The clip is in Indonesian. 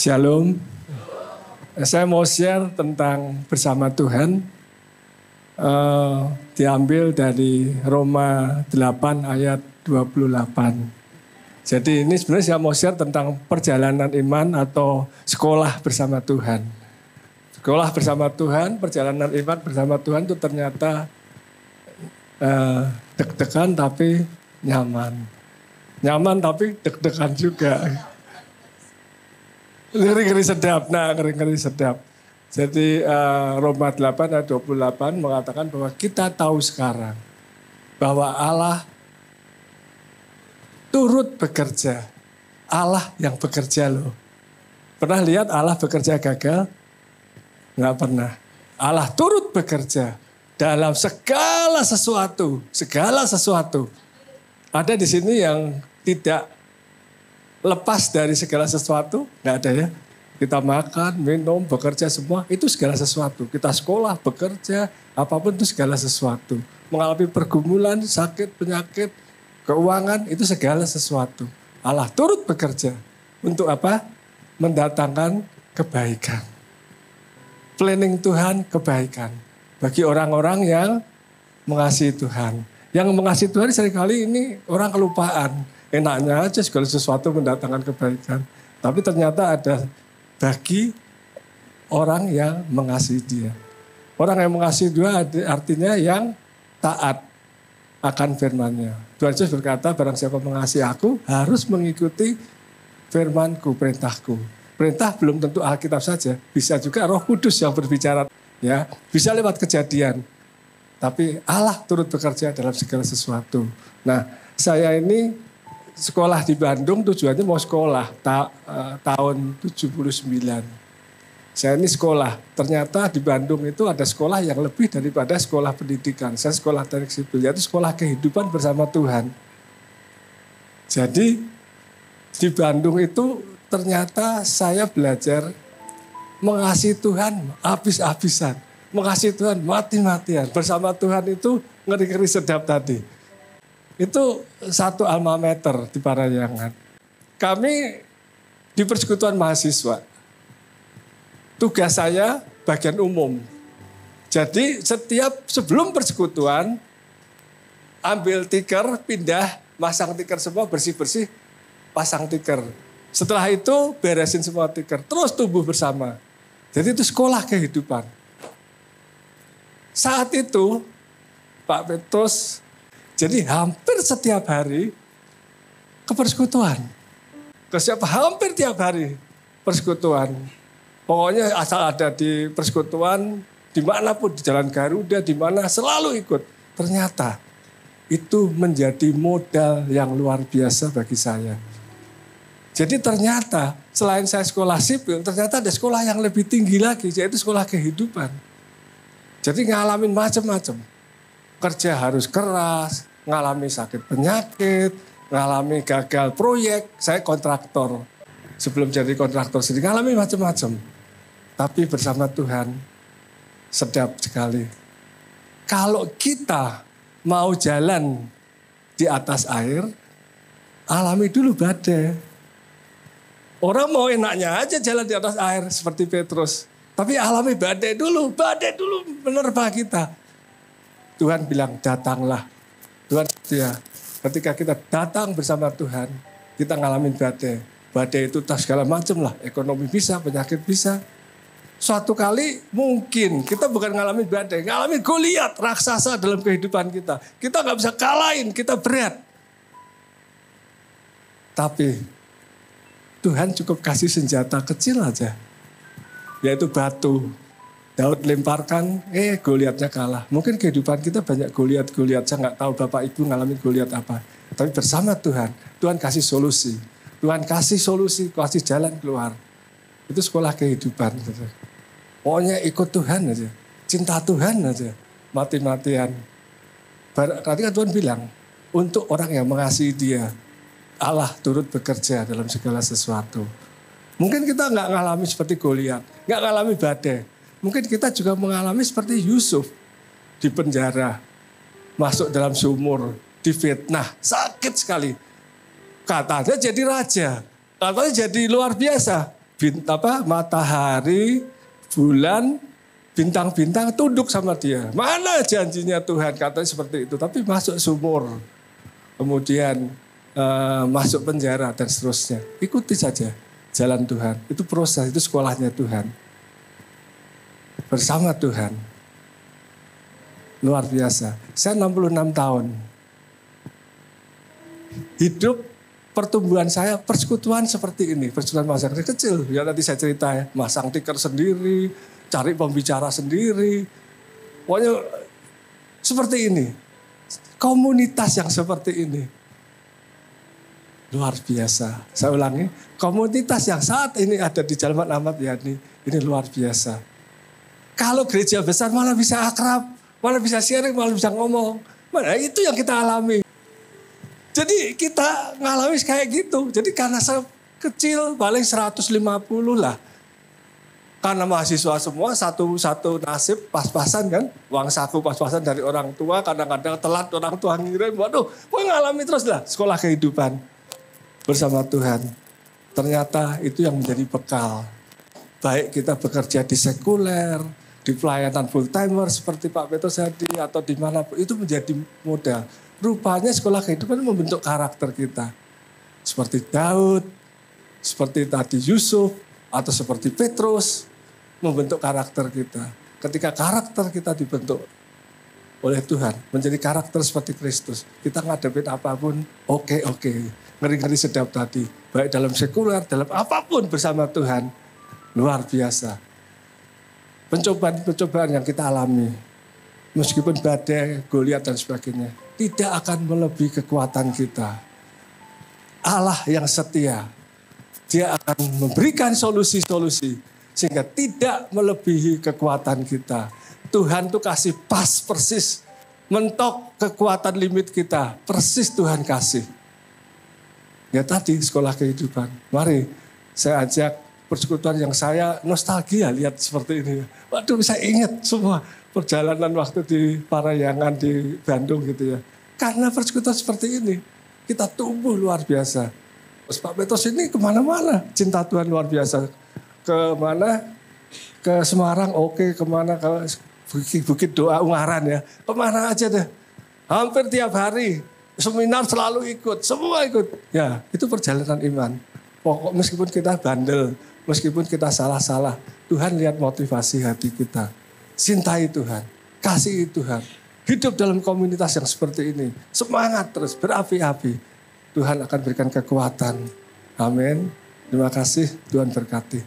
Shalom. Saya mau share tentang bersama Tuhan. Diambil dari Roma 8 ayat 28. Jadi ini sebenarnya saya mau share tentang perjalanan iman atau sekolah bersama Tuhan. Sekolah bersama Tuhan, perjalanan iman bersama Tuhan itu ternyata deg-degan tapi nyaman. Nyaman tapi deg-degan juga. Ngeri-ngeri sedap, ngeri-ngeri sedap. Jadi Roma 8 ayat 28 mengatakan bahwa kita tahu sekarang bahwa Allah turut bekerja. Allah yang bekerja loh. Pernah lihat Allah bekerja gagal? Nggak pernah. Allah turut bekerja dalam segala sesuatu. Segala sesuatu. Ada di sini yang tidak lepas dari segala sesuatu, nggak ada ya. Kita makan, minum, bekerja semua, itu segala sesuatu. Kita sekolah, bekerja, apapun itu segala sesuatu. Mengalami pergumulan, sakit, penyakit, keuangan, itu segala sesuatu. Allah turut bekerja. Untuk apa? Mendatangkan kebaikan. Planning Tuhan, kebaikan. Bagi orang-orang yang mengasihi Tuhan. Yang mengasihi Tuhan seringkali ini orang kelupaan. Enaknya aja segala sesuatu mendatangkan kebaikan. Tapi ternyata ada bagi orang yang mengasihi dia. Orang yang mengasihi dia artinya yang taat akan firman-Nya. Tuhan Yesus berkata, barang siapa mengasihi aku harus mengikuti firman-Ku, perintah-Ku. Perintah belum tentu Alkitab saja. Bisa juga Roh Kudus yang berbicara. Ya, bisa lewat kejadian. Tapi Allah turut bekerja dalam segala sesuatu. Nah, saya ini sekolah di Bandung tujuannya mau sekolah tahun 79. Saya ini sekolah. Ternyata di Bandung itu ada sekolah yang lebih daripada sekolah pendidikan. Saya sekolah teknik sipil, yaitu sekolah kehidupan bersama Tuhan. Jadi di Bandung itu ternyata saya belajar mengasihi Tuhan habis-habisan. Mengasihi Tuhan mati-matian. Bersama Tuhan itu ngeri-ngeri sedap tadi. Itu satu alma mater di Parahyangan. Kami di persekutuan mahasiswa. Tugas saya bagian umum. Jadi setiap sebelum persekutuan, ambil tikar, pindah, masang tikar semua, bersih-bersih, pasang tikar. Setelah itu beresin semua tikar, terus tumbuh bersama. Jadi itu sekolah kehidupan. Saat itu Pak Petrus, jadi hampir setiap hari ke persekutuan. Hampir tiap hari persekutuan. Pokoknya asal ada di persekutuan, dimanapun, di Jalan Garuda, di mana selalu ikut. Ternyata itu menjadi modal yang luar biasa bagi saya. Jadi ternyata selain saya sekolah sipil, ternyata ada sekolah yang lebih tinggi lagi, yaitu sekolah kehidupan. Jadi ngalamin macam-macam. Kerja harus keras, ngalami sakit penyakit, ngalami gagal proyek. Saya kontraktor. Sebelum jadi kontraktor sendiri ngalami macam-macam. Tapi bersama Tuhan sedap sekali. Kalau kita mau jalan di atas air, alami dulu badai. Orang mau enaknya aja jalan di atas air seperti Petrus. Tapi alami badai dulu menerpa kita. Tuhan bilang datanglah. Tuhan ya, ketika kita datang bersama Tuhan, kita ngalamin badai. Badai itu tas segala macam lah. Ekonomi bisa, penyakit bisa. Suatu kali mungkin kita bukan ngalamin badai, ngalamin Goliat, raksasa dalam kehidupan kita. Kita nggak bisa kalahin, kita berat. Tapi Tuhan cukup kasih senjata kecil aja, yaitu batu. Daud lemparkan, Goliatnya kalah. Mungkin kehidupan kita banyak Goliat. Saya nggak tahu Bapak Ibu ngalamin Goliat apa. Tapi bersama Tuhan, Tuhan kasih solusi. Tuhan kasih solusi, kasih jalan keluar. Itu sekolah kehidupan. Pokoknya ikut Tuhan aja. Cinta Tuhan aja. Mati-matian. Berarti kan Tuhan bilang, untuk orang yang mengasihi dia, Allah turut bekerja dalam segala sesuatu. Mungkin kita nggak ngalami seperti Goliat, nggak ngalami badai. Mungkin kita juga mengalami seperti Yusuf di penjara, masuk dalam sumur, difitnah, sakit sekali. Katanya jadi raja, katanya jadi luar biasa. matahari, bulan, bintang-bintang tunduk sama dia. Mana janjinya Tuhan, katanya seperti itu. Tapi masuk sumur, kemudian masuk penjara dan seterusnya. Ikuti saja jalan Tuhan. Itu proses, itu sekolahnya Tuhan. Bersama Tuhan. Luar biasa. Saya 66 tahun. Hidup pertumbuhan saya persekutuan seperti ini. Persekutuan masa kecil. Ya nanti saya cerita ya. Masang tikar sendiri. Cari pembicara sendiri. Pokoknya seperti ini. Komunitas yang seperti ini. Luar biasa. Saya ulangi. Komunitas yang saat ini ada di Jalan Ahmad Yani. Ini luar biasa. Kalau gereja besar malah bisa akrab. Malah bisa sharing, malah bisa ngomong. Mana itu yang kita alami. Jadi kita ngalami kayak gitu. Jadi karena saya kecil paling 150 lah. Karena mahasiswa semua satu nasib pas-pasan kan. Uang saku pas-pasan dari orang tua. Kadang-kadang telat orang tua ngirim. Waduh, gue ngalami terus lah sekolah kehidupan. Bersama Tuhan. Ternyata itu yang menjadi bekal. Baik kita bekerja di sekuler, di pelayanan full timer seperti Pak Petrus tadi atau dimanapun itu menjadi modal. Rupanya sekolah kehidupan membentuk karakter kita. Seperti Daud, seperti tadi Yusuf, atau seperti Petrus, membentuk karakter kita. Ketika karakter kita dibentuk oleh Tuhan, menjadi karakter seperti Kristus, kita ngadepin apapun, oke. Ngeri-ngeri sedap tadi, baik dalam sekuler, dalam apapun bersama Tuhan, luar biasa. Pencobaan yang kita alami, meskipun badai, Goliat dan sebagainya, tidak akan melebihi kekuatan kita. Allah yang setia, dia akan memberikan solusi-solusi sehingga tidak melebihi kekuatan kita. Tuhan tuh kasih pas persis, mentok kekuatan limit kita, persis Tuhan kasih. Ya tadi sekolah kehidupan, mari saya ajak persekutuan yang saya nostalgia lihat seperti ini. Waduh, saya ingat semua perjalanan waktu di Parayangan di Bandung gitu ya. Karena persekutuan seperti ini, kita tumbuh luar biasa. Terus Pak Petrus ini kemana-mana, cinta Tuhan luar biasa. Kemana? Ke Semarang, oke. Kemana? Ke Bukit Doa Ungaran ya. Kemana aja deh. Hampir tiap hari, seminar selalu ikut, semua ikut. Ya, itu perjalanan iman. Pokok meskipun kita bandel, meskipun kita salah-salah, Tuhan lihat motivasi hati kita. Cintai Tuhan, kasihi Tuhan. Hidup dalam komunitas yang seperti ini. Semangat terus, berapi-api. Tuhan akan berikan kekuatan. Amin. Terima kasih, Tuhan berkati.